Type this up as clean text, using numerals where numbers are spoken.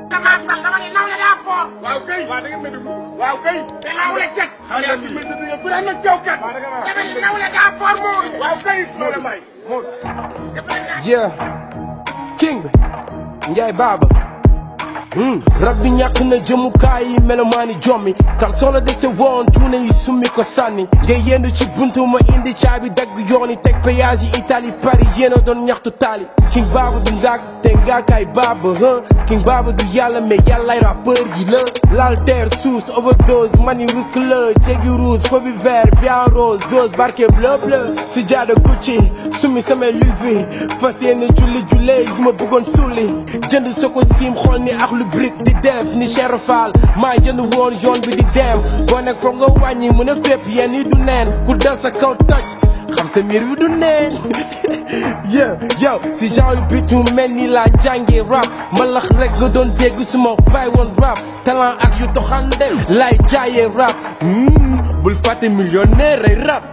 dama ne nawle daa fort. waaw kay waaw da ngeen may déglu. waaw kay. te nawle kat. xam nga li muy dëgg bu daan na caw kat. dama ne nawle daa fort moom. waaw kay nawle may. yeah king bi Njaay Baaba rab bi ñàkk na jëmukaay yi melomaani jommi kal solo dese woon tuune yi summi ko sànni ngay yendu ci buntu ma indi caabi dagg yooni teg péage yi Italie Paris yéena doon ñaxtu taali king Baaba du ngaak te ngaakaay Baaba king Baaba du yàlla mais yàllaay rappeur yi la l'alter sous overdose mani risque la jéggi rouge fobi vert bien rose zose barke bleu bleu si jaada Gucci summi samay luvi fas yéene julli yi ma bëggoon sulli jënd sa ko siim xool ni Akhlou blick di def ni Cheikh Fall maa jënd woon yoon bi di dem boo nekk foog nga wàññi mu ne fépp yenn yi du neen ku dal sa kaw toj xam sa miir bi du neen yow si genre yu bitu mel ni laa jàngee rap mbalax rek nga doon dégg suma bàyyi woon rap talent ak yu doxande lay jaayee rap bul fàtte millionnaire ay rap